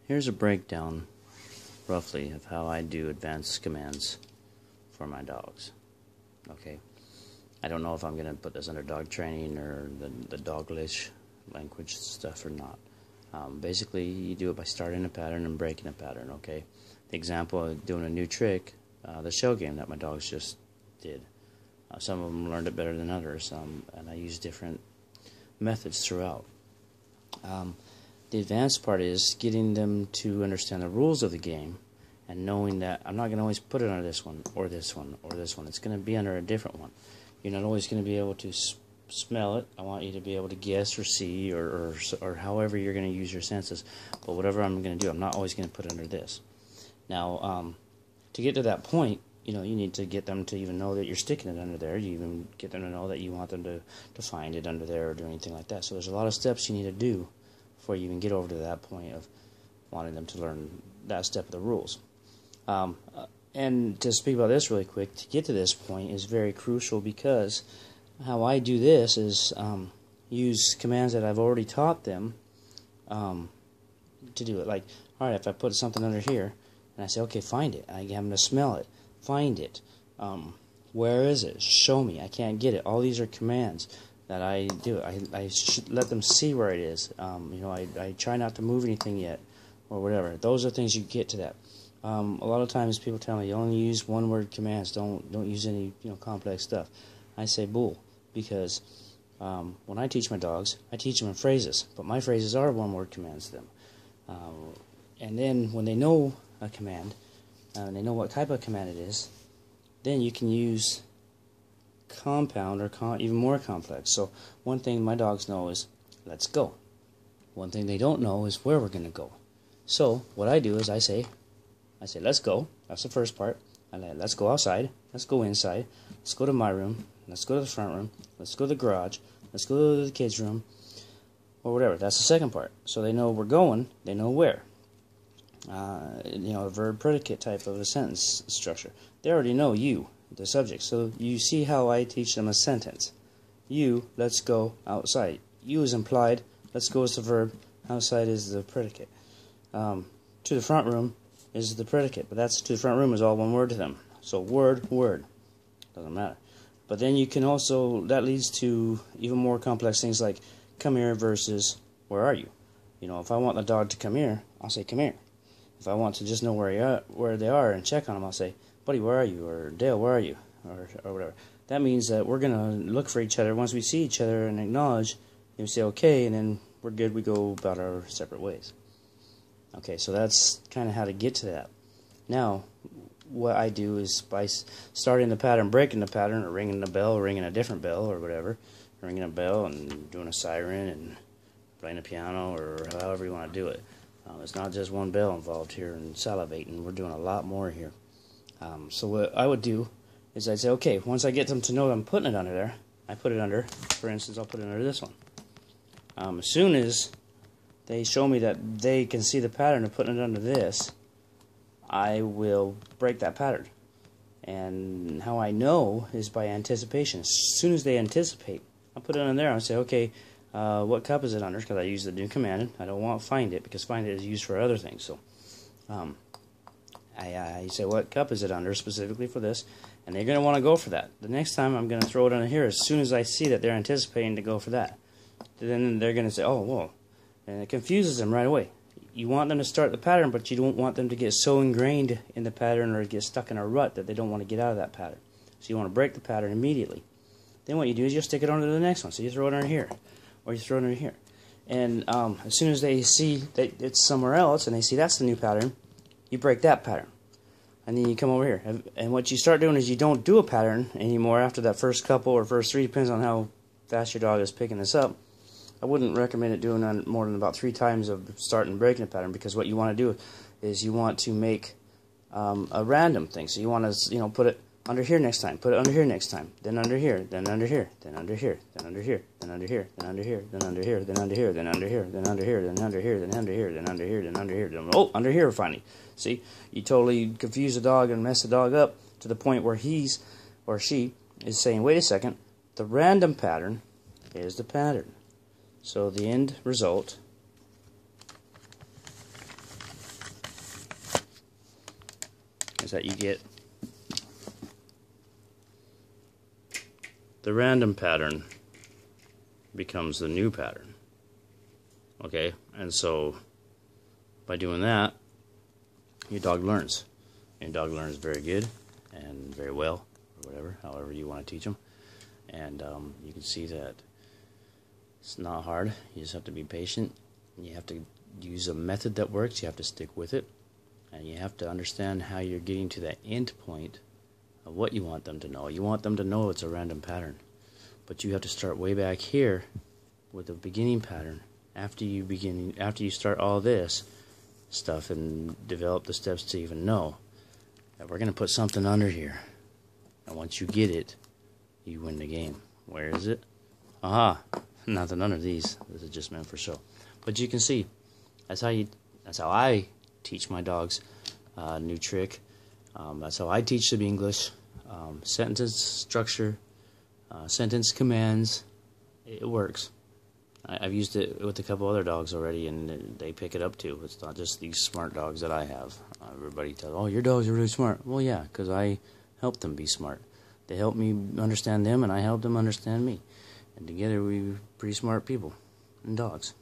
Here's a breakdown, roughly, of how I do advanced commands for my dogs. Okay, I don't know if I'm going to put this under dog training or the Doglish language stuff or not. Basically, you do it by starting a pattern and breaking a pattern, okay? The example of doing a new trick, the shell game that my dogs just did. Some of them learned it better than others, and I use different methods throughout. The advanced part is getting them to understand the rules of the game and knowing that I'm not going to always put it under this one or this one or this one. It's going to be under a different one. You're not always going to be able to smell it. I want you to be able to guess or see or however you're going to use your senses. But whatever I'm going to do, I'm not always going to put it under this. Now, to get to that point, you need to get them to even know that you're sticking it under there. You even get them to know that you want them to find it under there or do anything like that. So there's a lot of steps you need to do before you even get over to that point of wanting them to learn that step of the rules. And to speak about this really quick, to get to this point is very crucial because how I do this is use commands that I've already taught them to do it. Like, all right, if I put something under here and I say, okay, find it. I get them to smell it. Find it. Where is it? Show me. I can't get it. All these are commands that I do. I should let them see where it is. I try not to move anything yet or whatever. Those are things you get to that. A lot of times people tell me you only use one-word commands. Don't use any complex stuff. I say bull because when I teach my dogs, I teach them in phrases, but my phrases are one-word commands to them. And then when they know a command, and they know what type of command it is, then you can use compound or even more complex. So one thing my dogs know is let's go. One thing they don't know is where we're going to go. So what I do is I say let's go. That's the first part. Let's go outside. Let's go inside. Let's go to my room. Let's go to the front room. Let's go to the garage. Let's go to the kids' room, or whatever. That's the second part. So they know we're going. They know where. A verb predicate type of a sentence structure. They already know you, the subject. So you see how I teach them a sentence. You, let's go outside. You is implied. Let's go is the verb. Outside is the predicate. To the front room is the predicate. But that's to the front room is all one word to them. So word. Doesn't matter. But then you can also, that leads to even more complex things like come here versus where are you? If I want the dog to come here, I'll say come here. If I want to just know where they are and check on them, I'll say, buddy, where are you? Or Dale, where are you? Or whatever. That means that we're going to look for each other. Once we see each other and acknowledge, we say okay, and then we're good. We go about our separate ways. Okay, so that's kind of how to get to that. Now, what I do is by starting the pattern, breaking the pattern, or ringing the bell, or ringing a different bell, or whatever, ringing a bell and doing a siren and playing a piano, or however you want to do it. It's not just one bell involved here and salivating. We're doing a lot more here. So what I would do is I'd say, okay, once I get them to know I'm putting it under there, I put it under, for instance, I'll put it under this one. As soon as they show me that they can see the pattern of putting it under this, I will break that pattern. And how I know is by anticipation. As soon as they anticipate, I'll put it under there. I'll say, okay, what cup is it under? Because I use the new command. I don't want find it because find it is used for other things. So I say what cup is it under specifically for this, and they're going to want to go for that. The next time I'm going to throw it under here as soon as I see that they're anticipating to go for that. Then they're going to say, oh, whoa. And it confuses them right away. You want them to start the pattern, but you don't want them to get so ingrained in the pattern or get stuck in a rut that they don't want to get out of that pattern. So you want to break the pattern immediately. Then what you do is you stick it under the next one. So you throw it under here, or you throw it under here. And as soon as they see that it's somewhere else and they see that's the new pattern, you break that pattern. And then you come over here. And what you start doing is you don't do a pattern anymore after that first couple or first three, depends on how fast your dog is picking this up. I wouldn't recommend it doing more than about 3 times of starting and breaking a pattern, because what you want to do is you want to make a random thing. So you want to put it under here next time, put it under here next time, then under here, then under here, then under here, then under here, then under here, then under here, then under here, then under here, then under here, then under here, then under here, then under here, then under here, then under here, then oh, under here finally. See, you totally confuse the dog and mess the dog up to the point where he's or she is saying, wait a second, the random pattern is the pattern. So the end result is that you get the random pattern becomes the new pattern. Okay, and so by doing that, your dog learns. Your dog learns very good and very well, or whatever, however you want to teach them. And you can see that it's not hard. You just have to be patient. You have to use a method that works. You have to stick with it. And you have to understand how you're getting to that end point of what you want them to know. You want them to know it's a random pattern. But you have to start way back here with a beginning pattern. After you start all this stuff and develop the steps to even know that we're going to put something under here. And once you get it, you win the game. Where is it? Aha! Nothing under these. This is just meant for show. But you can see, that's how I teach my dogs a new trick. That's how I teach them English. Sentence structure, sentence commands. It works. I've used it with a couple other dogs already, and they pick it up too. It's not just these smart dogs that I have. Everybody tells, oh, your dogs are really smart. Well, yeah, because I help them be smart. They help me understand them, and I help them understand me. And together we're pretty smart people and dogs.